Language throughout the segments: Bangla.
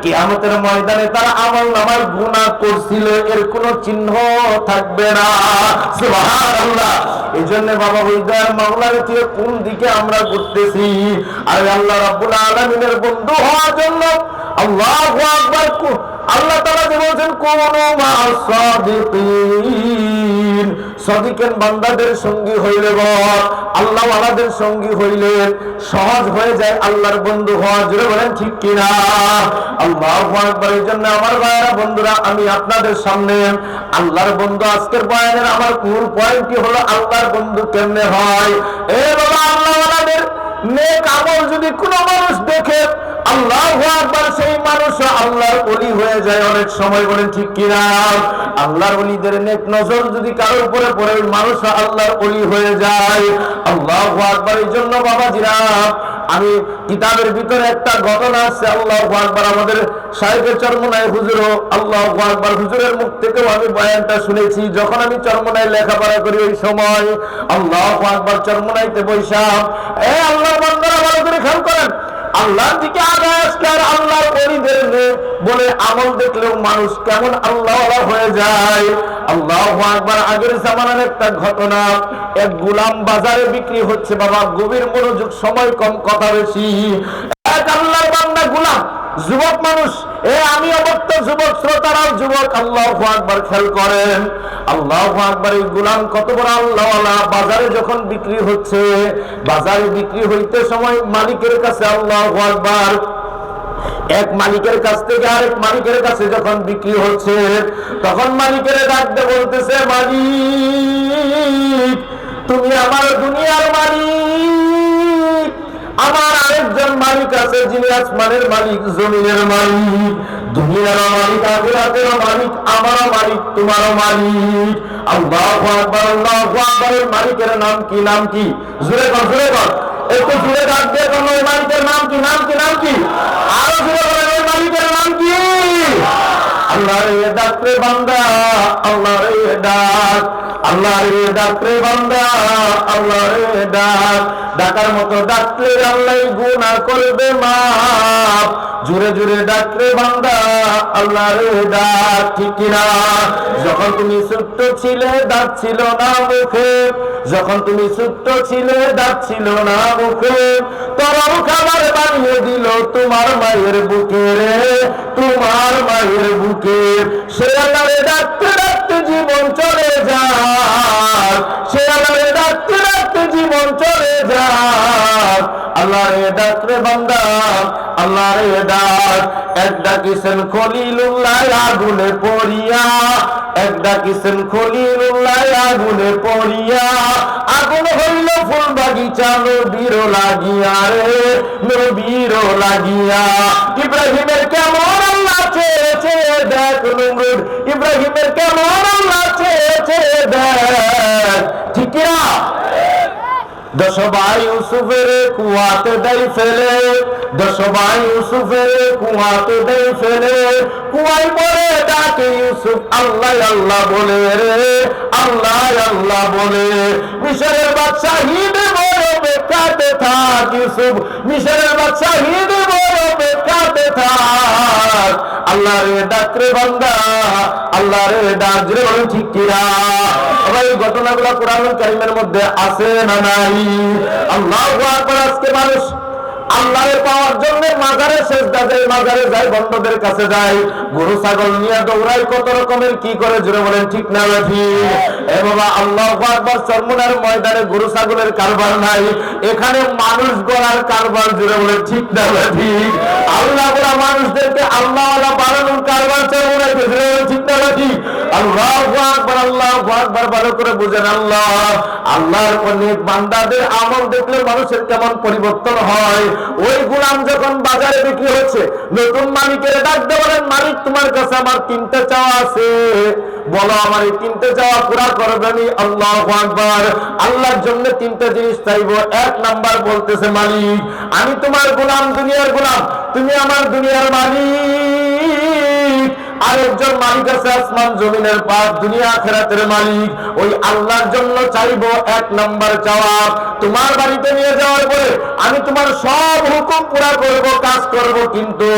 কিয়ামতের ময়দানে তারা আমলনামায় গুনাহ করছিল এর কোনো চিহ্ন থাকবে না। সুবহানাল্লাহ। এইজন্য বাবা ওই দয়ার মাওলার থেকে কোন দিকে আমরা ঘুরতেছি? আর আল্লাহ রাব্বুল আলামিনের বন্ধু হওয়ার জন্য আল্লাহু আকবার। আল্লাহ তাআলা বলেছেন কুনু মা'আস সাদিকিন, সাদিকের বান্দাদের সঙ্গী হইলে আল্লাহ ওয়ালাদের সঙ্গী হইলে সহজ হয়ে যায় আল্লাহর বন্ধু হওয়া। জোরে বলেন ঠিক কিনা? আল্লাহু আকবার। এই জন্য আমার ভাইরা বন্ধুরা, আমি আপনাদের সামনে আল্লাহর বন্ধু আজকের বয়ানের আমার মূল পয়েন্টটি হলো আল্লাহর বন্ধু কেমনে হয়। এ বাবা, আল্লাহ ওয়ালাদের নেক আমল যদি কোনো মানুষ দেখে আল্লাহু আকবার, সেই মানুষ আল্লাহর ওলি হয়ে যায় অনেক সময়। বলেন ঠিক কিনা? আল্লাহর ওলিদের নেক নজর যদি কারোর উপরে পড়ে ওই মানুষ আল্লাহর ওলি হয়ে যায়। আল্লাহু আকবার। এই জন্য বাবাজিরা, আমি কিতাবের ভিতরে একটা ঘটনা আছে। আল্লাহু আকবার। আমাদের শাইখে চরমনাই হুজুর, আল্লাহু আকবার, হুজুরের মুখ থেকেও আমি বয়ানটা শুনেছি। যখন আমি চরমনাই লেখাপড়া করি ওই সময় আল্লাহু আকবার চরমনাইতে বৈশাখ। এ আল্লাহর বান্দারা ভালো করে খেয়াল করেন, আল্লাহর দিকে আগার আল্লাহর ওলিদের বলে আমল দেখলেও মানুষ কেমন আল্লাহওয়ালা হয়ে যায়। আল্লাহু আকবার। আগের জামানার একটা ঘটনা, এক গোলাম বাজারে বিক্রি হচ্ছে। বাবা গভীর মনোযোগ, সময় কম, কথা বেশি। এক আল্লাহর বান্দা গোলাম, যুবক মানুষ। আমি অবক্ত যুবক, শ্রোতারাও যুবক। আল্লাহু আকবার, খেয়াল করেন। আল্লাহু আকবার। এই গোলাম কত বড় আল্লাহওয়ালা। বাজারে যখন বিক্রি হচ্ছে, বাজারে বিক্রি হইতে সময় মালিকের কাছে, আল্লাহু আকবার, এক মালিকের কাছ থেকে আরেক মালিকের কাছে যখন বিক্রি হচ্ছে, তখন মালিকের ডাকতে বলতেছে, মালিক তুমি আমার দুনিয়ার মালিক, আমার আরেকজন মালিক আছে যিনি আসমানের মালিক, জমিনের মালিক, দুনিয়ার মালিক, আখিরাতের মালিক, আমারও মালিক, তোমারও মালিক। আল্লাহু আকবার। আল্লাহু আকবার। মালিকের নাম কি? নাম কি? জোরে কর, জোরে কর, একটু জোরে ডাক দিয়ে কোন ওই মালিকের নাম কি? নাম কি? নাম কি? আরো জোরে বলেন, ওই মালিকের নাম কি? আল্লাহ রে ডাক রে বান্দা, আল্লাহ রে ডাক, আল্লাহ রে ডাক রে বান্দা, আল্লাহ রে ডাক। ডাকার মতো ডাকলে আল্লাহ গুনাহ করবে মাফ। জোরে জোরে ডাক রে বান্দা, আল্লাহ রে ডাক। ঠিক কিনা? যখন তুমি ছোট্ট ছিলে দাঁত ছিল না মুখে, যখন তুমি ছোট্ট ছিলে দাঁত ছিল না মুখে, তরল খাবার বানিয়ে দিল তোমার মায়ের বুকে রে, তোমার মায়ের বুকে। সে আল্লাহরে ডাকতে ডাকতে জীবন চলে যায়, সে আল্লাহরে ডাকতে ডাকতে জীবন চলে যায়। আল্লাহরে ডাক রে বান্দা, আল্লাহরে ডাক। এক ডাকিছেন খলিলুল্লাহ আগুনে পড়িয়া, এক ডাকিছেন খলিলুল্লাহ আগুনে পড়িয়া, আগুন হইল ফুল বাগিচা নবীর লাগিয়া রে, নবীর লাগিয়া। ইব্রাহিমের কেমন আল্লাহ চেয়েছে দেখ, নমরুদ ইব্রাহিমের কেমন আল্লাহ চেয়েছে দেখ। ঠিক না? দশ ভাই ইউসুফের কুয়াতে দেয় ফেলে, দশ ভাই ইউসুফের কুয়াতে দেয় ফেলে, কুয়াই পড়ে ডাকে ইউসুফ আল্লাহ আল্লাহ বলে রে, আল্লাহ আল্লাহ বলে। মিশরের বাদশাহীদ বড় বেকাতে থাক ইউসুফ, মিশরের বাদশাহীদ বড় বেকাতে থাক। আল্লাহ রে ডাক রে বান্দা, আল্লাহ রে ডাক। রে বলেন ঠিক কিনা? এই ঘটনাগুলো কোরআনুল কারীমের মধ্যে আছে না নাই? আল্লাহু আকবার। আজকে মানুষ আল্লাহরে পাওয়ার জন্য মাজারে সেজদা যায়, মাজারে যায়, বন্ধদের কাছে যায়, গরু ছাগল নিয়ে দৌড়ায়, কত রকমের কি করে। জোরে বলেন ঠিক না ঠিক? এ বাবা আল্লাহু আকবার। চরমনার ময়দানে গরু ছাগলের কারবার নাই, এখানে মানুষ গড়ার কারবার। জোরে বলেন ঠিক না ঠিক? আল্লাহ বলা মানুষদেরকে আল্লাহওয়ালা বানানোর কারবার চরমনাইতে। জোরে বলেন ঠিক না ঠিক? আল্লাহু আকবার। আল্লাহু আকবার। ভালো করে বুঝেন, আল্লাহ আল্লাহর অনেক বান্দাদের আমল দেখলে মানুষের কেমন পরিবর্তন হয়। ওই গোলাম যখন বাজারে বিক্রি হচ্ছে, নতুন মালিকের ডাকতে বলেন, মালিক তোমার কাছে আমার তিনটে চাওয়া আছে, বলো আমার এই তিনটে চাওয়া পুরা করবেনি। আল্লাহু আকবার। আল্লাহর জন্য তিনটে জিনিস চাইবো। এক নাম্বার বলতেছে, মালিক আমি তোমার গোলাম, দুনিয়ার গোলাম, তুমি আমার দুনিয়ার মালিক, আরেকজন মালিক আছে আসমান জমিনের পাপ দুনিয়া আখিরাতের মালিক। ওই আল্লাহর জন্য চাইবো এক নাম্বার চাওয়া, তোমার বাড়িতে নিয়ে যাওয়ার পরে আমি তোমার সব হুকুম পুরা করব, কাজ করব, কিন্তু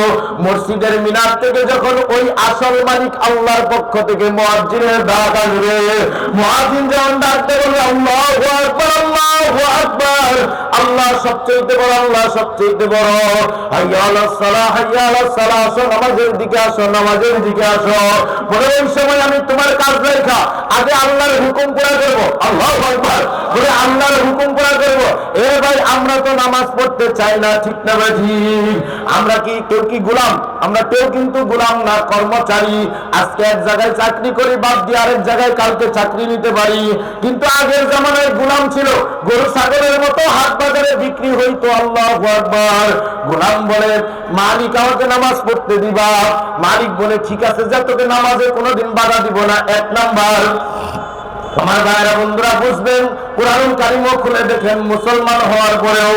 মসজিদের মিনার থেকে যখন ওই আসল মালিক আল্লাহর পক্ষ থেকে মুয়াজ্জিনের ডাক আসবে, মুয়াজ্জিন যখন ডাকতে বলবে আল্লাহু আকবার আল্লাহু আকবার, আল্লাহ সবচেয়ে বড়, আল্লাহ সবচেয়ে বড়, হাইয়া আলাস সালাহ হাইয়া আলাস সালাহ, আসো নামাজের দিকে আসো, নামাজের দিকে আসো, বলে ওই সময় আমি তোমার কাজ রেখা আগে আল্লাহর হুকুম পুরা করব, আল্লাহু আকবার, বলে আল্লাহর হুকুম পুরা করব। এ ভাই আমরা তো নামাজ পড়তে চাই না, ঠিক না ভাই? ঠিক। আমরা কি কেউ কি গোলাম? আমরা কেউ কিন্তু গোলাম না, কর্মচারী। আজকে এক জায়গায় চাকরি করি, বাদ দিয়ে আরেক জায়গায় কালকে চাকরি নিতে পারি, কিন্তু আগের জামানায় গোলাম ছিল, গরু ছাগলের মতো হাট বাজারে বিক্রি হইতো। আল্লাহু আকবার। গোলাম বলে মালিক আমাকে নামাজ পড়তে দিবা, মালিক বলে ঠিক আছে যা, তোকে নামাজে কোনোদিন বাধা দিব না। এক নাম্বার। আমার ভাইরা বন্ধুরা বুঝবেন, কুরআন কারীম খুলে দেখেন, মুসলমান হওয়ার পরেও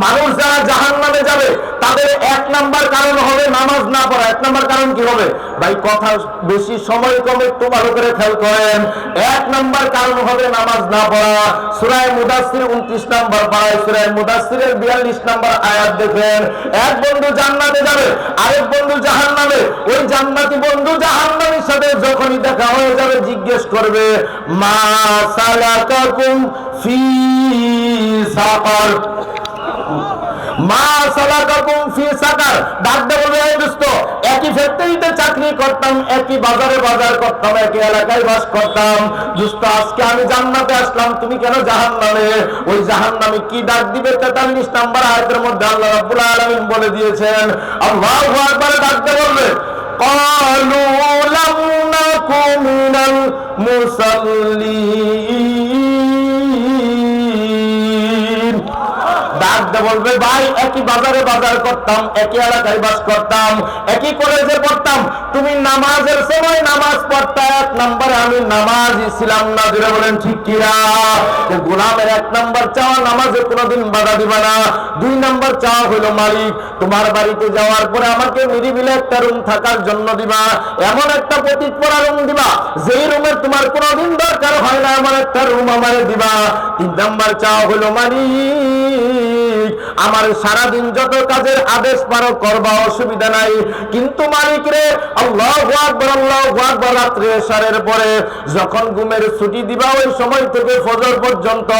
মানুষ যারা জাহান্নামে যাবে তাদের এক নাম্বার কারণ হবে নামাজ না পড়া। এক নাম্বার কারণ কি হবে ভাই? কথা বেশি, সময় কম, একটু ভালো করে খেয়াল করেন। এক নাম্বার কারণ হবে নামাজ না পড়া। সূরা মুদাসসির 29 নম্বর পারা, সূরা মুদাসসিরের 42 নম্বর আয়াত দেখেন। এক বন্ধু জান্নাতে যাবে, আরেক বন্ধু জাহান্নামে। ওই জান্নাতি বন্ধু জাহান্নামীর সাথে যখনই দেখা হয়ে যাবে জিজ্ঞেস করবে মা সালাকাকুম ফি সাকার, মা সালাকাকুম ফি সাকার। ডাকতে বলবে এই দোস্ত, একই ফ্যাক্টরিতে চাকরি করতাম, একই বাজারে বাজার করতাম, একই এলাকায় বাস করতাম, দোস্ত আজকে আমি জান্নাতে আসলাম, তুমি কেন জাহান্নামে? ওই জাহান্নামে কি ডাক দিবে? 43 নম্বর আয়াতের মধ্যে আল্লাহ রাব্বুল আলামিন বলে দিয়েছেন। আল্লাহু আকবার। ডাকতে বলবে ক্বালু লাম নাকু মিনাল মুসাল্লিন। ডাকতে বলবে ভাই একই বাজারে বাজার করতাম, একই এলাকায় বাস করতাম, একই কলেজে পড়তাম, তুমি নামাজের সময় নামাজ পড়তা, এক নম্বরে আমি নামাজই ছিলাম না। ধরে বলেন ঠিক কিনা? গোলামের এক নম্বর চাওয়া নামাজে কোনোদিন বাধা দিবা না। 2 নম্বর চাওয়া হলো মালিক তোমার বাড়িতে যাওয়ার পরে আমাকে নিরিবিলি একটা রুম থাকার জন্য দিবা, এমন একটা পতিত পড়া রুম দিবা যেই রুমের তোমার কোনোদিন দরকার হয় না, এমন একটা রুম আমারে দিবা। 3 নম্বর চাওয়া হলো মালিক আমার সারাদিন যত কাজের আদেশ পারো করবা, অসুবিধা নাই, কিন্তু মালিক রে আল্লাহু আকবার আল্লাহু আকবার, রাত্রে এশারের পরে যখন ঘুমের ছুটি দিবা ওই সময় থেকে ফজর পর্যন্ত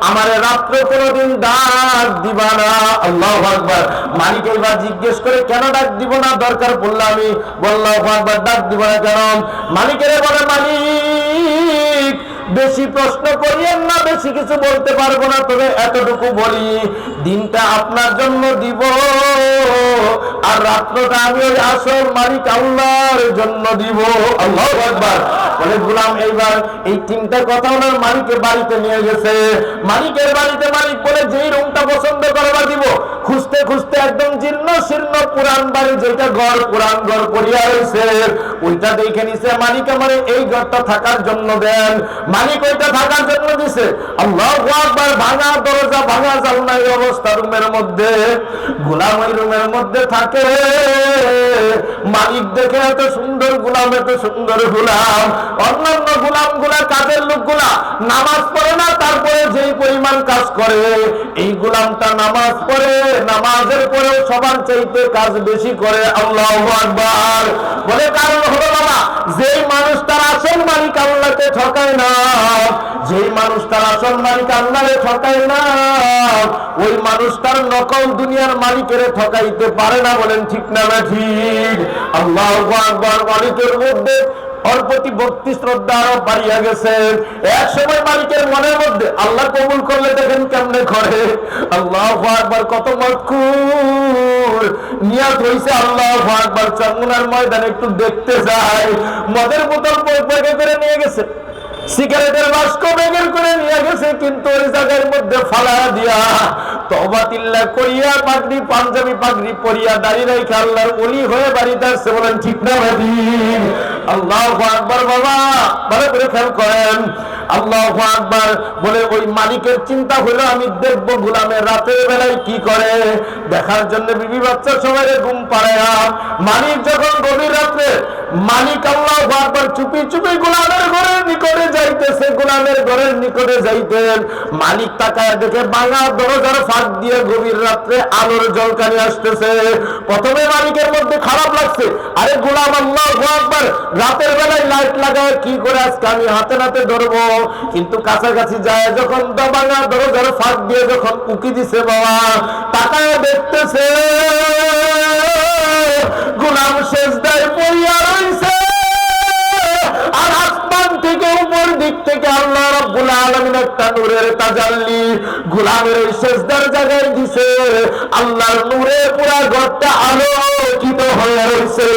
আমারে রাত্রে কোনোদিন ডাক দিবা না। আল্লাহু আকবার। মালিক এবার জিজ্ঞেস করে কেন ডাক দিব না? দরকার পড়লে আমি আল্লাহু আকবার ডাক দিব না কেন? মালিকের বলে মালিক বেশি প্রশ্ন করিয়েন না, বেশি কিছু বলতে পারবো না, তবে এতটুকু বলি দিনটা আপনার জন্য দিব আর রাত্রটা আমি ওই আসল মালিক আল্লাহর জন্য দিব। আল্লাহু আকবার। বলে গোলাম এইবার এই 3টা কথা ওনার মালিকের বাড়িতে নিয়ে গেছে। মালিকের বাড়িতে মালিক বলে যেই রুমটা পছন্দ করবা দিব। খুঁজতে খুঁজতে একদম জীর্ণ শীর্ণ পুরান বাড়ি, যেটা ঘর পুরান ঘর পড়িয়া রয়েছে, ওইটা দেখে নিছে। মালিক আমার এই ঘরটা থাকার জন্য দেন। মালিক ওইটা থাকার জন্য দিছে। আল্লাহু আকবার। ভাঙা দরজা, ভাঙা জানলা, এই অবস্থা রুমের মধ্যে। গোলাম ওই রুমের মধ্যে থাকে। মালিক দেখে এত সুন্দর গোলাম, এত সুন্দর গোলাম। অন্যান্য গোলাম গুলা, কাজের লোক গুলা নামাজ পড়ে না, তারপরে যেই পরিমাণ কাজ করে, এই গোলামটা নামাজ পড়ে, নামাজের পরেও সবার চাইতে কাজ বেশি করে। আল্লাহু আকবার। বলে কারণ হলো বাবা, যেই মানুষ তার আসল মালিক আল্লাহকে ঠকায় না, যেই মানুষ তার আসল মালিক আল্লাহরে ঠকায় না, ওই মানুষ তার নকল দুনিয়ার মালিকের ঠকাইতে পারে না। বলেন ঠিক না ঠিক? আল্লাহু আকবার। মালিকের মধ্যে ওর প্রতি ভক্তি শ্রদ্ধা আরো বাড়িয়া গেছে। এক সময় মালিকের মনের মধ্যে আল্লাহ কবুল করলে দেখেন কেমনে করে। আল্লাহু আকবার। কত মজকুর নিয়াত হইছে। আল্লাহু আকবার। চরমুনার ময়দানে একটু দেখতে যায়, মদের বোতল ব্যাগে করে নিয়ে গেছে, সিগারেটের বাস্ক ব্যাগের করে নিয়ে গেছে, কিন্তু ওই জায়গার মধ্যে ফালা দিয়া তওবা তিল্লা করিয়া পাগড়ি, পাঞ্জাবি পাগড়ি পরিয়া দাড়ি রেখে আল্লাহর ওলি হয়ে বাড়িতে আসছে। বলেন ঠিক না ভাই? আল্লাহু আকবার। বাবা ভালো করে খেয়াল করেন। আল্লাহু আকবার। বলে ওই মালিকের চিন্তা হলো আমি দেখবো গোলামের রাতের বেলায় কি করে, দেখার জন্য বিবি বাচ্চা সবাই ঘুম পাড়ায়া মালিক যখন গভীর রাত্রে মালিক আল্লাহু আকবার চুপি চুপি গোলামের ঘরের নিকটে যাইতেছে, গোলামের ঘরের নিকটে যাইতেন। মালিক তাকায় দেখে ভাঙা দরজার ফাঁক দিয়ে গভীর রাত্রে আলোর ঝলকানি আসতেছে। প্রথমে মালিকের মধ্যে খারাপ লাগছে, আরে গোলাম আল্লাহু আকবার রাতের বেলায় লাইট লাগায় কি করে আজকে আমি হাতে নাতে ধরবো। কিন্তু কাছাকাছি যায় যখন ভাঙা দরজার ফাঁক দিয়ে যখন উকি দিছে বাবা, তাকায় দেখতেছে গোলাম সেজদায় পড়িয়া রইছে। আর আসমান থেকে উপর দিক থেকে আল্লাহ রাব্বুল আলামিন একটা নূরের তাজাল্লি গোলামের ওই সেজদার জায়গায় দিছে। আল্লাহর নূরে পুরা ঘরটা আলোকিত হয়ে রইছে।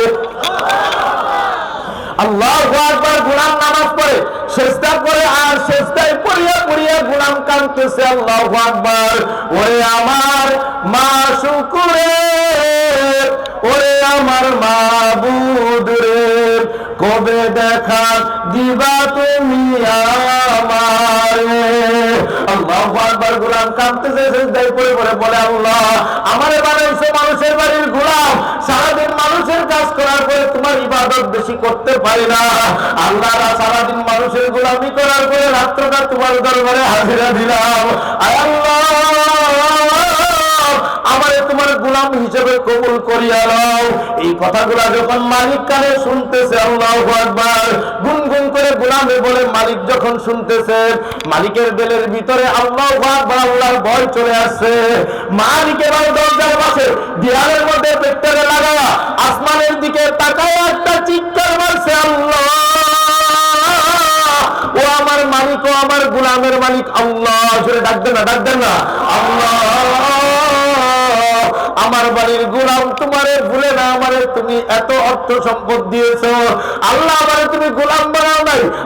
আল্লাহু আকবার। গোলাম নামাজ পড়ে সেজদা করে, আর সেজদায় পড়িয়া পড়িয়া গোলাম কাঁদতেছে আল্লাহু আকবার। ওরে আমার মাশউক রে, ওরে আমার মাবুদ রে, কবে দেখা দিবা তুমি আমারে। আল্লাহু আকবার। গোলাম কাঁদতেছে সেজদায় পড়ে পড়ে বলে, আল্লাহ আমারে বানাইছো মানুষের বাড়ির গোলাম, সারাদিন মানুষের কাজ করার পরে তোমার ইবাদত বেশি করতে পারি না। আল্লাহ সারাদিন মানুষের গোলামি করার পরে রাত্রটা তোমার দরবারে হাজিরা দিলাম। আয় আল্লাহ আমারে তোমার গোলাম হিসেবে কবুল করিয়া নাও। এই কথাগুলা যখন মালিক কানে শুনতেছে আল্লাহু আকবার, গুনগুন করে গোলামে বলে মালিক যখন শুনতেছে, মালিকের দিলের ভিতরে আল্লাহু আকবার আল্লাহর ভয় চলে আসছে। মালিকের দরজার পাশে দেয়ালের মধ্যে পেটটারে লাগায়া আসমানের দিকে তাকায় একটা চিৎকার মারছে, আল্লাহ ও আমার মালিক, ও আমার গোলামের মালিক আল্লাহ। জোরে ডাকবেন না, ডাকবেন না, আল্লাহ আমার বাড়ির গোলাম তোমারে ভুলে না, আমারে তুমি এত অর্থ সম্পদ দিয়েছো, আল্লাহ আমারে তুমি গোলাম বানাও নাই,